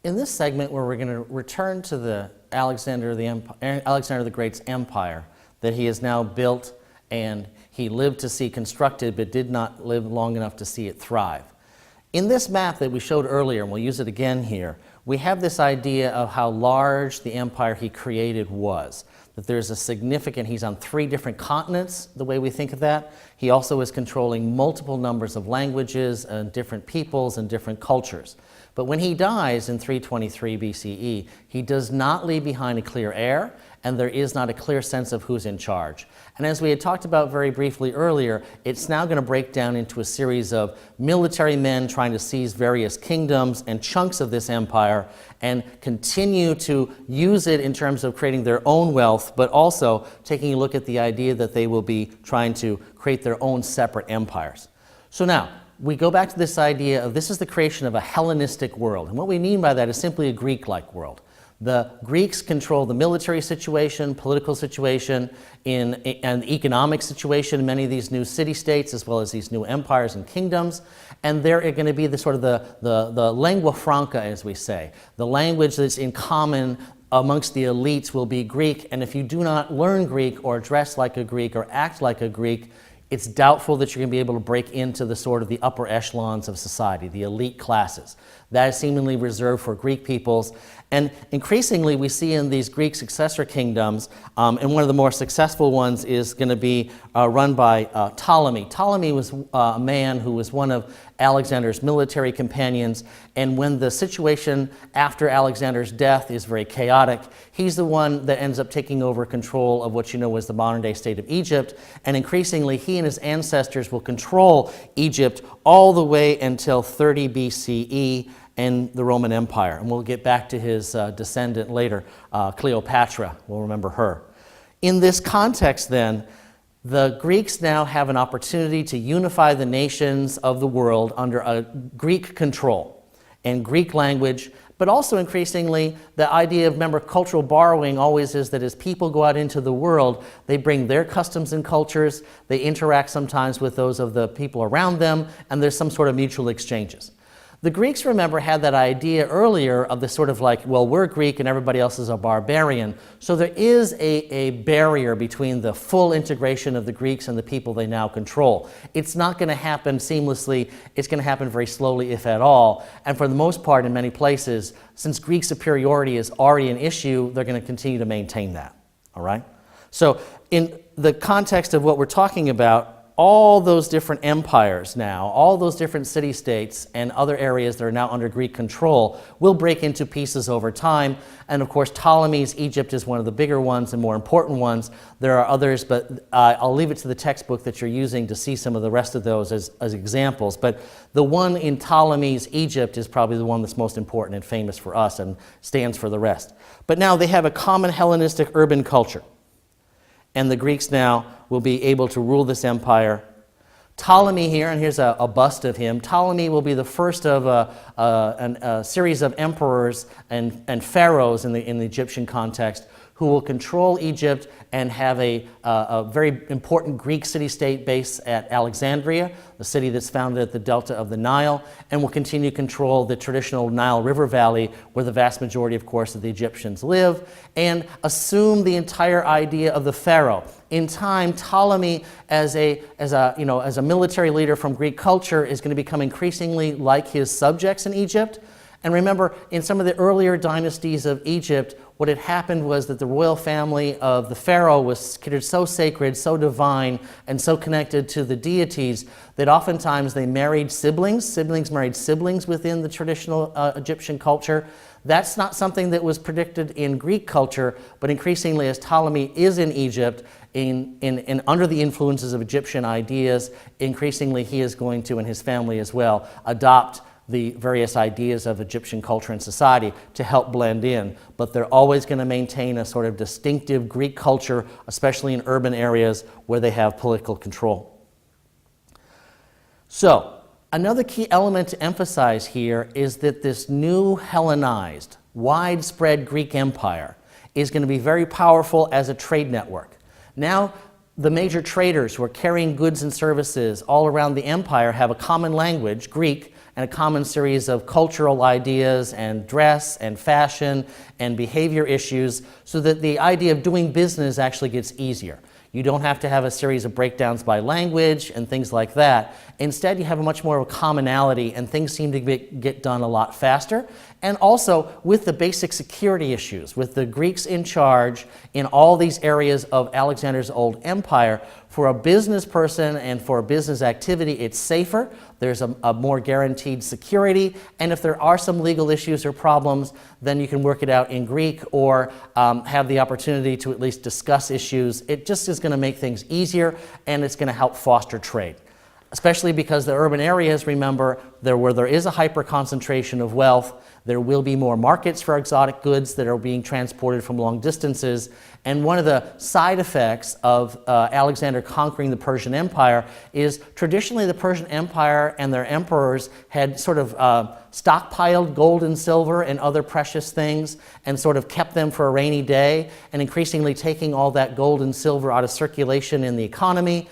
In this segment, where we're going to return to the Alexander the Great's empire that he has now built and he lived to see constructed, but did not live long enough to see it thrive. In this map that we showed earlier, and we'll use it again here, we have this idea of how large the empire he created was. That there's a significant, he's on 3 different continents, the way we think of that. He also is controlling multiple numbers of languages and different peoples and different cultures. But when he dies in 323 BCE, he does not leave behind a clear heir, and there is not a clear sense of who's in charge. And as we had talked about very briefly earlier, it's now going to break down into a series of military men trying to seize various kingdoms and chunks of this empire and continue to use it in terms of creating their own wealth, but also taking a look at the idea that they will be trying to create their own separate empires. So now, we go back to this idea of this is the creation of a Hellenistic world. And what we mean by that is simply a Greek-like world. The Greeks control the military situation, political situation, and the economic situation in many of these new city-states, as well as these new empires and kingdoms. And they're going to be the sort of the lingua franca, as we say. The language that's in common amongst the elites will be Greek. And if you do not learn Greek or dress like a Greek or act like a Greek, it's doubtful that you're going to be able to break into the sort of the upper echelons of society, the elite classes. That is seemingly reserved for Greek peoples. And increasingly, we see in these Greek successor kingdoms, and one of the more successful ones is going to be run by Ptolemy. Ptolemy was a man who was one of Alexander's military companions, and when the situation after Alexander's death is very chaotic, he's the one that ends up taking over control of what you know as the modern-day state of Egypt, and increasingly he and his ancestors will control Egypt all the way until 30 BCE and the Roman Empire. And we'll get back to his descendant later, Cleopatra. We'll remember her. In this context, then, the Greeks now have an opportunity to unify the nations of the world under a Greek control and Greek language, but also increasingly the idea of, remember, cultural borrowing always is that as people go out into the world, they bring their customs and cultures, they interact sometimes with those of the people around them, and there's some sort of mutual exchanges. The Greeks, remember, had that idea earlier of the sort of like, well, we're Greek and everybody else is a barbarian. So there is a barrier between the full integration of the Greeks and the people they now control. It's not going to happen seamlessly. It's going to happen very slowly, if at all. And for the most part, in many places, since Greek superiority is already an issue, they're going to continue to maintain that. All right? So in the context of what we're talking about, all those different empires now, all those different city-states and other areas that are now under Greek control will break into pieces over time. And of course, Ptolemy's Egypt is one of the bigger ones and more important ones. There are others, but I'll leave it to the textbook that you're using to see some of the rest of those as examples. But the one in Ptolemy's Egypt is probably the one that's most important and famous for us and stands for the rest. But now they have a common Hellenistic urban culture. And the Greeks now will be able to rule this empire. Ptolemy here, and here's a bust of him. Ptolemy will be the first of a series of emperors and pharaohs in the Egyptian context who will control Egypt and have a very important Greek city-state base at Alexandria, the city that's founded at the delta of the Nile, and will continue to control the traditional Nile River Valley, where the vast majority, of course, of the Egyptians live, and assume the entire idea of the pharaoh. In time, Ptolemy, as a military leader from Greek culture, is going to become increasingly like his subjects in Egypt. And remember, in some of the earlier dynasties of Egypt, what had happened was that the royal family of the pharaoh was considered so sacred, so divine, and so connected to the deities that oftentimes they married siblings. Siblings married siblings within the traditional Egyptian culture. That's not something that was predicted in Greek culture, but increasingly as Ptolemy is in Egypt, under the influences of Egyptian ideas, increasingly he is going to, and his family as well, adopt the various ideas of Egyptian culture and society to help blend in. But they're always going to maintain a sort of distinctive Greek culture, especially in urban areas where they have political control. So, another key element to emphasize here is that this new Hellenized, widespread Greek empire is going to be very powerful as a trade network. Now, the major traders who are carrying goods and services all around the empire have a common language, Greek, and a common series of cultural ideas and dress and fashion and behavior issues, so that the idea of doing business actually gets easier. You don't have to have a series of breakdowns by language and things like that. Instead, you have a much more of a commonality, and things seem to get done a lot faster. And also with the basic security issues, with the Greeks in charge in all these areas of Alexander's old empire, for a business person and for a business activity, it's safer. There's a more guaranteed security, and if there are some legal issues or problems, then you can work it out in Greek or have the opportunity to at least discuss issues. It just is going to make things easier, and it's going to help foster trade. Especially because the urban areas, remember, where there is a hyper-concentration of wealth, there will be more markets for exotic goods that are being transported from long distances. And one of the side effects of Alexander conquering the Persian Empire is traditionally the Persian Empire and their emperors had sort of stockpiled gold and silver and other precious things and sort of kept them for a rainy day, and increasingly taking all that gold and silver out of circulation in the economy.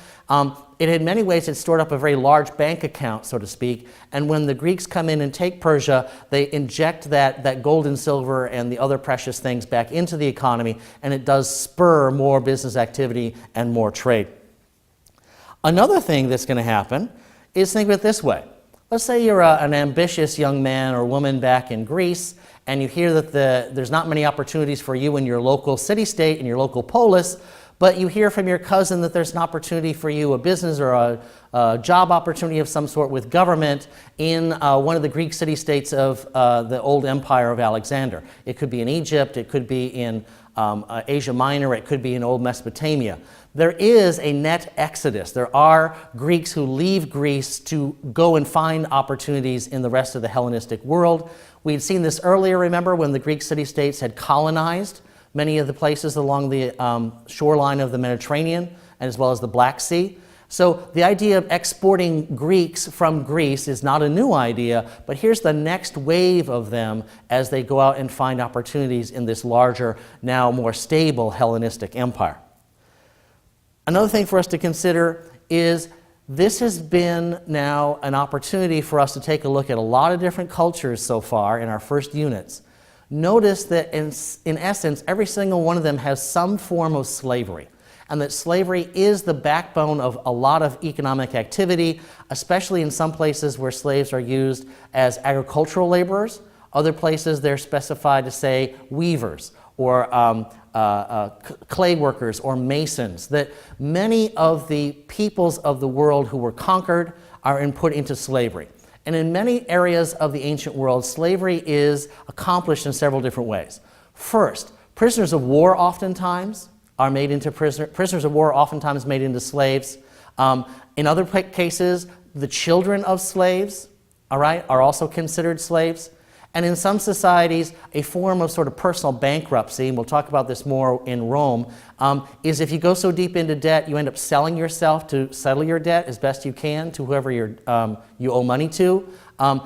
It in many ways had stored up a very large bank account, so to speak, and when the Greeks come in and take Persia, they inject that gold and silver and the other precious things back into the economy, and it does spur more business activity and more trade. Another thing that's going to happen is, think of it this way. Let's say you're an ambitious young man or woman back in Greece, and you hear that there's not many opportunities for you in your local city-state, in your local polis, but you hear from your cousin that there's an opportunity for you, a business or a job opportunity of some sort with government in one of the Greek city-states of the old empire of Alexander. It could be in Egypt, it could be in Asia Minor, it could be in old Mesopotamia. There is a net exodus. There are Greeks who leave Greece to go and find opportunities in the rest of the Hellenistic world. We'd seen this earlier, remember, when the Greek city-states had colonized many of the places along the shoreline of the Mediterranean, as well as the Black Sea. So the idea of exporting Greeks from Greece is not a new idea, but here's the next wave of them as they go out and find opportunities in this larger, now more stable Hellenistic empire. Another thing for us to consider is this has been now an opportunity for us to take a look at a lot of different cultures so far in our first units. Notice that in essence, every single one of them has some form of slavery, and that slavery is the backbone of a lot of economic activity, especially in some places where slaves are used as agricultural laborers. Other places they're specified to say weavers or clay workers or masons, that many of the peoples of the world who were conquered are put into slavery. And in many areas of the ancient world, slavery is accomplished in several different ways. First, prisoners of war oftentimes are made into prisoners of war are oftentimes made into slaves. In other cases, the children of slaves, are also considered slaves. And in some societies, a form of sort of personal bankruptcy, and we'll talk about this more in Rome, is if you go so deep into debt, you end up selling yourself to settle your debt as best you can to whoever you owe money to.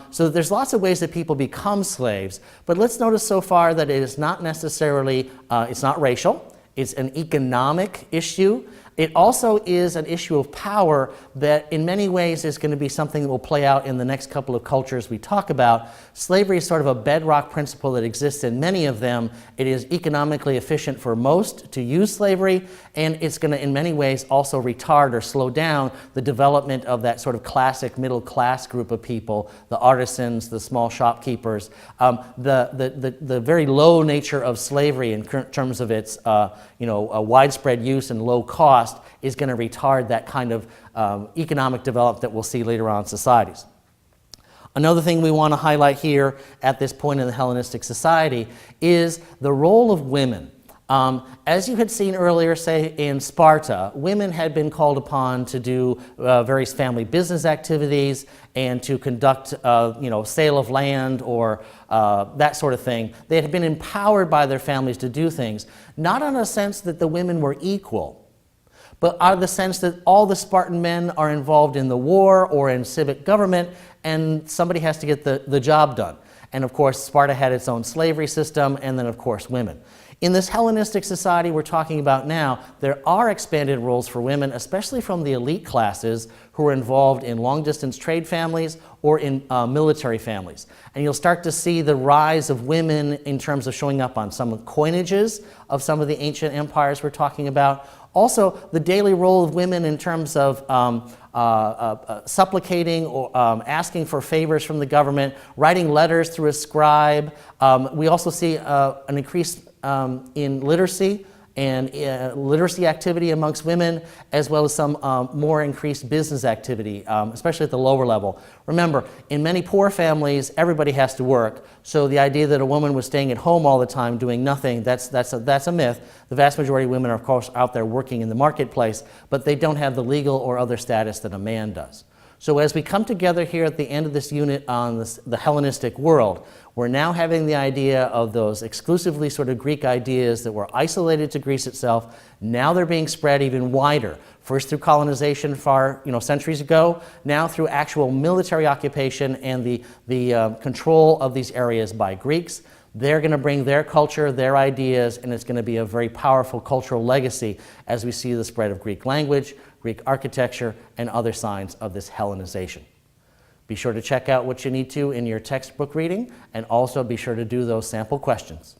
So there's lots of ways that people become slaves, but let's notice so far that it is not necessarily, it's not racial, it's an economic issue. It also is an issue of power that in many ways is going to be something that will play out in the next couple of cultures we talk about. Slavery is sort of a bedrock principle that exists in many of them. It is economically efficient for most to use slavery, and it's going to in many ways also retard or slow down the development of that sort of classic middle class group of people, the artisans, the small shopkeepers. The very low nature of slavery in terms of its widespread use and low cost is going to retard that kind of economic development that we'll see later on in societies. Another thing we want to highlight here at this point in the Hellenistic society is the role of women. As you had seen earlier, say in Sparta, women had been called upon to do various family business activities and to conduct, sale of land or that sort of thing. They had been empowered by their families to do things, not in a sense that the women were equal, but out of the sense that all the Spartan men are involved in the war or in civic government, and somebody has to get the job done. And of course, Sparta had its own slavery system, and then of course women. In this Hellenistic society we're talking about now, there are expanded roles for women, especially from the elite classes who are involved in long-distance trade families or in military families. And you'll start to see the rise of women in terms of showing up on some coinages of some of the ancient empires we're talking about. Also, the daily role of women in terms of supplicating or asking for favors from the government, writing letters through a scribe. We also see an increase in literacy and literacy activity amongst women, as well as some more increased business activity, especially at the lower level. Remember, in many poor families, everybody has to work, so the idea that a woman was staying at home all the time doing nothing, that's a myth. The vast majority of women are, of course, out there working in the marketplace, but they don't have the legal or other status that a man does. So as we come together here at the end of this unit on the Hellenistic world, we're now having the idea of those exclusively sort of Greek ideas that were isolated to Greece itself. Now they're being spread even wider, first through colonization centuries ago, now through actual military occupation and the control of these areas by Greeks. They're going to bring their culture, their ideas, and it's going to be a very powerful cultural legacy as we see the spread of Greek language, Greek architecture, and other signs of this Hellenization. Be sure to check out what you need to in your textbook reading, and also be sure to do those sample questions.